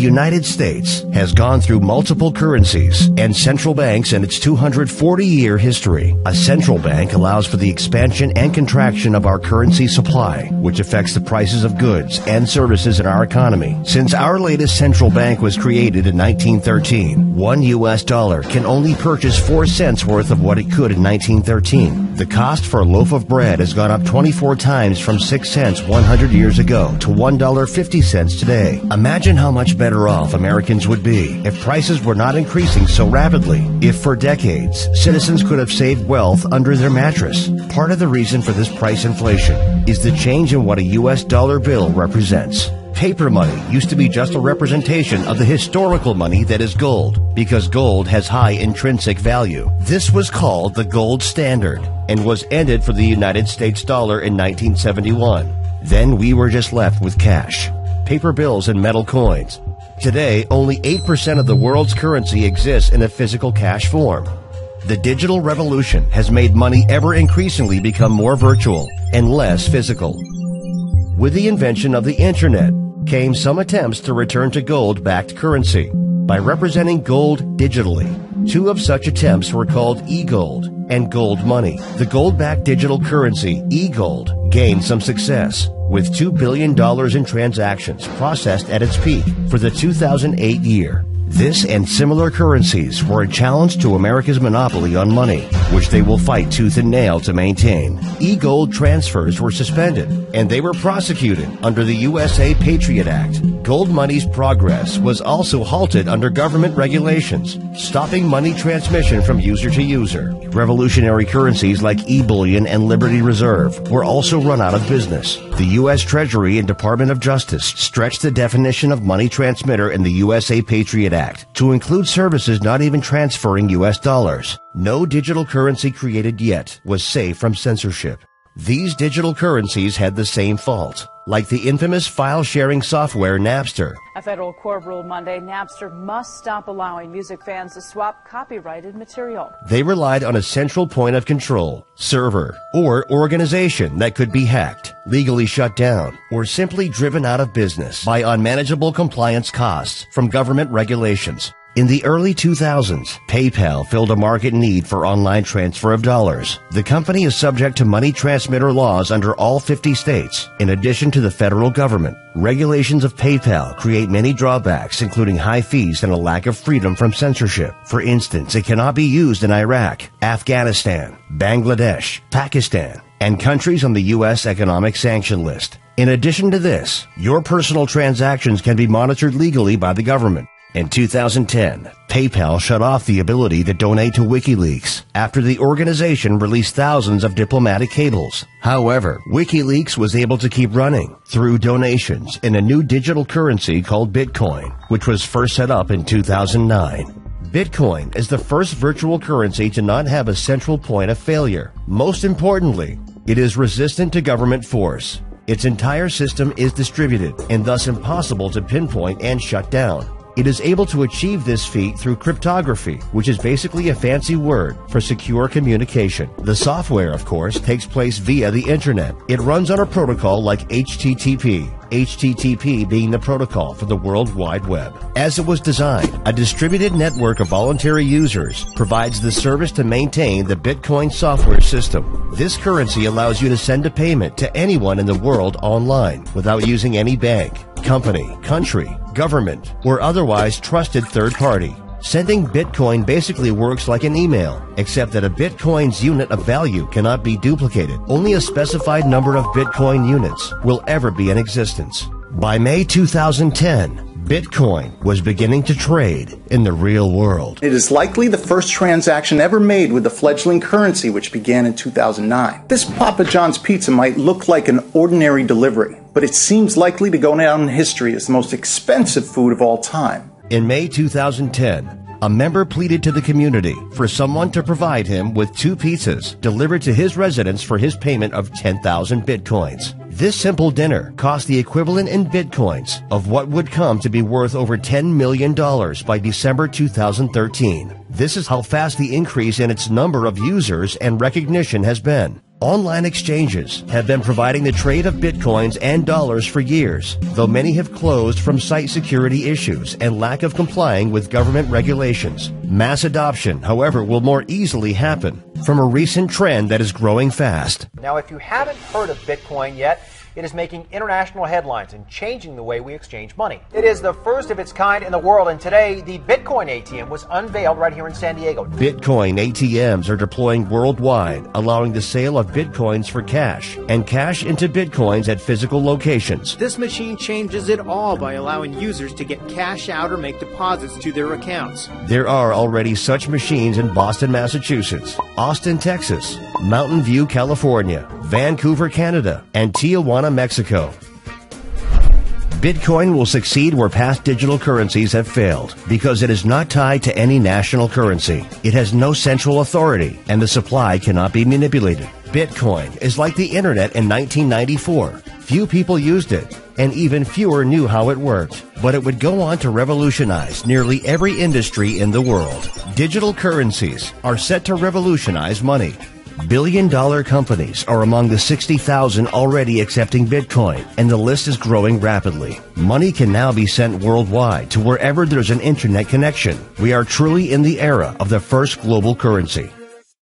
United States has gone through multiple currencies and central banks in its 240-year history. A central bank allows for the expansion and contraction of our currency supply, which affects the prices of goods and services in our economy. Since our latest central bank was created in 1913, one U.S. dollar can only purchase 4 cents worth of what it could in 1913. The cost for a loaf of bread has gone up 24 times from 6 cents 100 years ago to $1.50 today. Imagine how much better off Americans would be if prices were not increasing so rapidly. If for decades, citizens could have saved wealth under their mattress. Part of the reason for this price inflation is the change in what a U.S. dollar bill represents. Paper money used to be just a representation of the historical money that is gold, because gold has high intrinsic value. This was called the gold standard and was ended for the United States dollar in 1971. Then we were just left with cash, paper bills and metal coins. Today, only 8% of the world's currency exists in a physical cash form. The digital revolution has made money ever increasingly become more virtual and less physical. With the invention of the Internet came some attempts to return to gold-backed currency by representing gold digitally. 2 of such attempts were called e-gold and gold money. The gold-backed digital currency, e-gold, gained some success, with $2 billion in transactions processed at its peak for the 2008 year. This and similar currencies were a challenge to America's monopoly on money, which they will fight tooth and nail to maintain. E-gold transfers were suspended, and they were prosecuted under the USA Patriot Act. Gold money's progress was also halted under government regulations, stopping money transmission from user to user. Revolutionary currencies like e-bullion and Liberty Reserve were also run out of business. The U.S. Treasury and Department of Justice stretched the definition of money transmitter in the USA Patriot Act to include services not even transferring U.S. dollars. No digital currency created yet was safe from censorship. These digital currencies had the same fault, like the infamous file-sharing software Napster. A federal court ruled Monday Napster must stop allowing music fans to swap copyrighted material. They relied on a central point of control, server, or organization that could be hacked, legally shut down, or simply driven out of business by unmanageable compliance costs from government regulations. In the early 2000s, PayPal filled a market need for online transfer of dollars. The company is subject to money transmitter laws under all 50 states, in addition to the federal government. Regulations of PayPal create many drawbacks, including high fees and a lack of freedom from censorship. For instance, it cannot be used in Iraq, Afghanistan, Bangladesh, Pakistan, and countries on the U.S. economic sanction list. In addition to this, your personal transactions can be monitored legally by the government. In 2010, PayPal shut off the ability to donate to WikiLeaks after the organization released thousands of diplomatic cables. However, WikiLeaks was able to keep running through donations in a new digital currency called Bitcoin, which was first set up in 2009. Bitcoin is the first virtual currency to not have a central point of failure. Most importantly, it is resistant to government force. Its entire system is distributed and thus impossible to pinpoint and shut down. It is able to achieve this feat through cryptography, which is basically a fancy word for secure communication. The software, of course, takes place via the internet. It runs on a protocol like HTTP being the protocol for the World Wide Web. As it was designed, a distributed network of voluntary users provides the service to maintain the Bitcoin software system. This currency allows you to send a payment to anyone in the world online without using any bank, company, country, government, or otherwise trusted third party. Sending Bitcoin basically works like an email, except that a Bitcoin's unit of value cannot be duplicated. Only a specified number of Bitcoin units will ever be in existence. By May 2010, Bitcoin was beginning to trade in the real world. It is likely the first transaction ever made with the fledgling currency, which began in 2009. This Papa John's pizza might look like an ordinary delivery, but it seems likely to go down in history as the most expensive food of all time. In May 2010, a member pleaded to the community for someone to provide him with 2 pizzas delivered to his residence for his payment of 10,000 Bitcoins. This simple dinner cost the equivalent in Bitcoins of what would come to be worth over $10 million by December 2013. This is how fast the increase in its number of users and recognition has been. Online exchanges have been providing the trade of bitcoins and dollars for years, though many have closed from site security issues and lack of complying with government regulations. Mass adoption, however, will more easily happen from a recent trend that is growing fast. Now, if you haven't heard of Bitcoin yet, it is making international headlines and changing the way we exchange money. It is the first of its kind in the world, and today the Bitcoin ATM was unveiled right here in San Diego. Bitcoin ATMs are deploying worldwide, allowing the sale of bitcoins for cash and cash into bitcoins at physical locations. This machine changes it all by allowing users to get cash out or make deposits to their accounts. There are already such machines in Boston, Massachusetts, Austin, Texas, Mountain View, California, Vancouver, Canada, and Tijuana, Mexico. Bitcoin will succeed where past digital currencies have failed because it is not tied to any national currency. It has no central authority, and the supply cannot be manipulated. Bitcoin is like the internet in 1994. Few people used it, and even fewer knew how it worked. But it would go on to revolutionize nearly every industry in the world. Digital currencies are set to revolutionize money. Billion-dollar companies are among the 60,000 already accepting Bitcoin, and the list is growing rapidly. Money can now be sent worldwide to wherever there's an internet connection. We are truly in the era of the first global currency.